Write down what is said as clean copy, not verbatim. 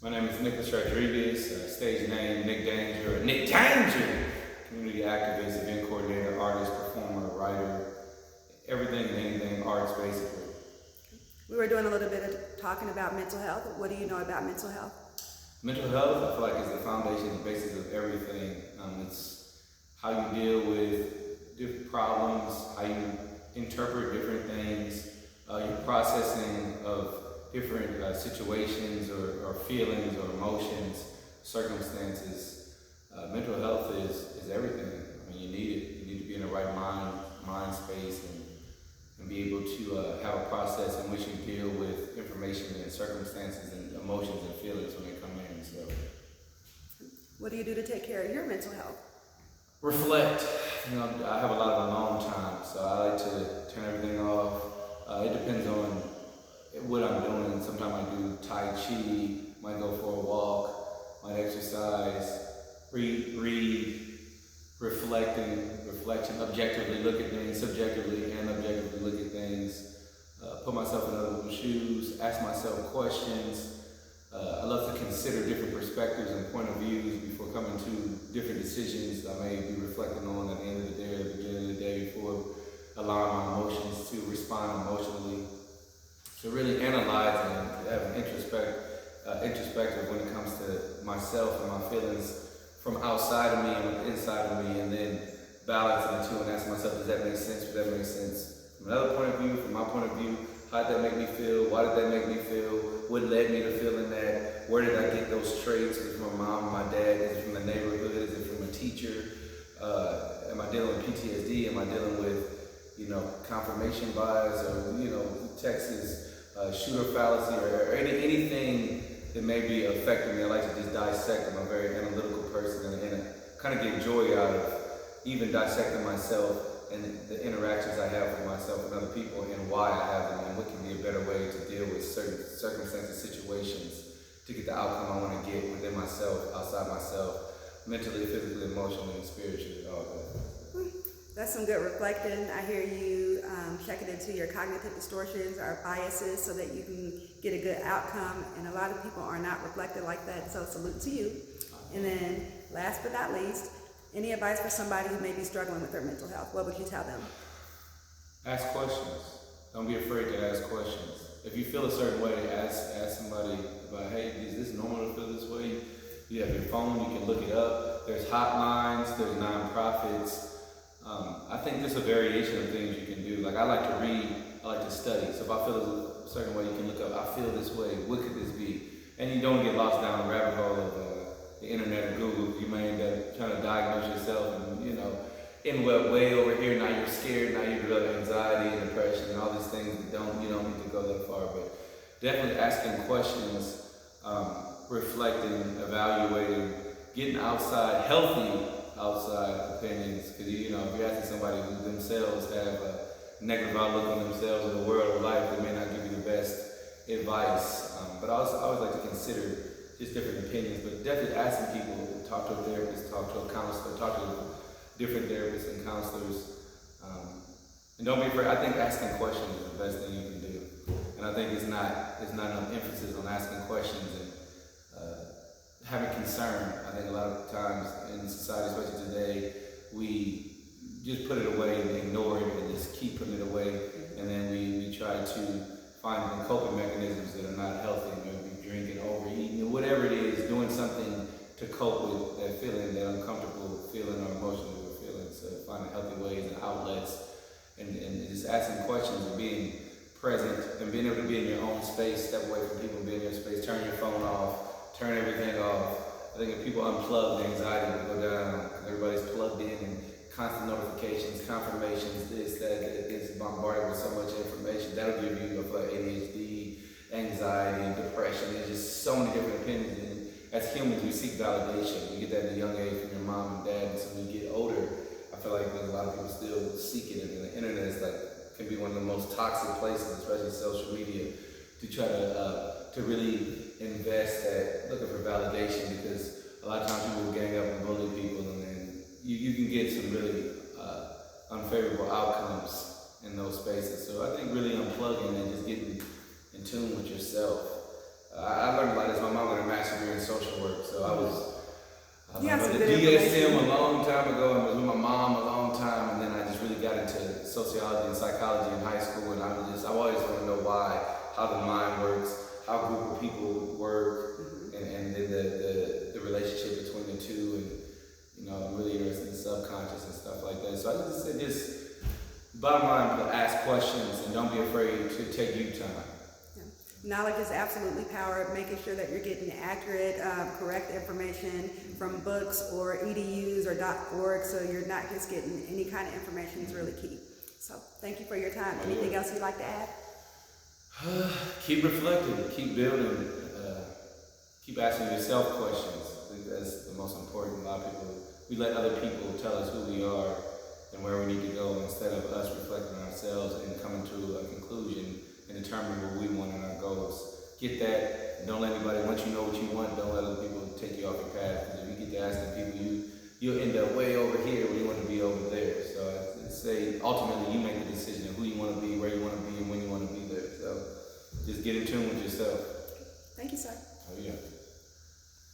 My name is Nicholas Rodriguez, stage name Nick Danger, or Nick Danger, community activist, event coordinator, artist, performer, writer, everything and anything arts basically. We were doing a little bit of talking about mental health. What do you know about mental health? Mental health, I feel like, is the foundation, the basis of everything. It's how you deal with different problems, how you interpret different things, your processing of different situations or feelings or emotions, circumstances. Mental health is everything. I mean, you need it. You need to be in the right mind space and be able to have a process in which you deal with information and circumstances and emotions and feelings when they come in. So, What do you do to take care of your mental health? reflect. You know, I have a lot of alone time, so I like to turn everything off. It depends on what I'm doing. Sometimes I do Tai Chi, might go for a walk, might exercise, read, reflection, objectively look at things, subjectively and objectively look at things, put myself in other people's shoes, ask myself questions. I love to consider different perspectives and point of views before coming to different decisions I may be reflecting on at the end of the day or the beginning of the day before allowing my emotions to respond emotionally. So really analyzing and having introspective when it comes to myself and my feelings from outside of me and inside of me, and then balancing the two and asking myself, does that make sense? Does that make sense? From another point of view, from my point of view, how did that make me feel? Why did that make me feel? What led me to feeling that? Where did I get those traits? Is it from my mom, my dad? Is it from the neighborhood? Is it from a teacher? Am I dealing with PTSD? Am I dealing with, confirmation bias or, Texas shooter fallacy or anything that may be affecting me? I like to just dissect. I'm a very analytical person and kind of get joy out of even dissecting myself and the interactions I have with myself and other people and why I have them and what can be a better way to deal with certain circumstances, situations to get the outcome I want to get within myself, outside myself, mentally, physically, emotionally, and spiritually, all that. That's some good reflecting. I hear you checking into your cognitive distortions or biases so that you can get a good outcome. And a lot of people are not reflected like that, so salute to you. And then last but not least, any advice for somebody who may be struggling with their mental health? What would you tell them? Ask questions. Don't be afraid to ask questions. If you feel a certain way, ask somebody about, hey, is this normal to feel this way? You have your phone, you can look it up. There's hotlines, there's nonprofits. I think there's a variation of things you can do. Like, I like to read, I like to study. So if I feel a certain way, you can look up, I feel this way, what could this be? And you don't get lost down the rabbit hole of the internet or Google. You may end up trying to diagnose yourself and, in what way over here, now you're scared, now you develop anxiety and depression and all these things. You don't need to go that far, but definitely asking questions, reflecting, evaluating, getting healthy outside opinions, because if you're asking somebody who themselves have a negative outlook on themselves in the world of life, they may not give you the best advice. But I always like to consider just different opinions, but definitely asking people, talk to a therapist, talk to a counselor, talk to different therapists and counselors. And don't be afraid. I think asking questions is the best thing you can do. And I think it's not enough emphasis on asking questions and having concern. I think a lot of times in society, especially today, we just put it away and ignore it and just keep putting it away. And then we try to find coping mechanisms that are not healthy, maybe drinking, overeating, whatever it is, doing something to cope with that feeling, that uncomfortable feeling or emotion that we're feeling. So finding healthy ways and outlets and just asking questions and being present and being able to be in your own space, step away from people, be in your space, turn your phone off, turn everything off. I think if people unplug, the anxiety will go down because everybody's plugged in and constant notifications, confirmations, this, that, it gets bombarded with so much information. That'll give you ADHD, anxiety, and depression. There's just so many different opinions. And as humans, we seek validation. We get that at a young age from your mom and dad. And so when you get older, I feel like there's a lot of people still seeking it. And the internet is can be one of the most toxic places, especially social media, to try to really invest at looking for validation, because a lot of times people will gang up and bully people, and then you can get some really unfavorable outcomes in those spaces. So I think really unplugging and just getting in tune with yourself. I learned a lot as my mom got a master's information. BSM a long time ago, and was with my mom a long time, and then I just really got into sociology and psychology in high school, and I always want to know why, how the mind works, how a group of people work, and then the relationship between the two, and I'm really interested in the subconscious and stuff like that. So I just said, bottom line, ask questions and don't be afraid to take you time. Knowledge is absolutely power. Making sure that you're getting accurate, correct information from books or edus or .org, so you're not just getting any kind of information is really key. So thank you for your time. Anything else you'd like to add? Keep reflecting, keep building, keep asking yourself questions. I think that's the most important. A lot of people, we let other people tell us who we are and where we need to go instead of us reflecting on ourselves and coming to a conclusion and determine what we want in our goals. Get that, and don't let anybody, once you know what you want, don't let other people take you off your path. Because if you get to asking people, you'll end up way over here when you want to be over there. So I'd say ultimately you make the decision of who you want to be, where you want to be, and when you want to be there. So just get in tune with yourself. Thank you, sir. Oh yeah.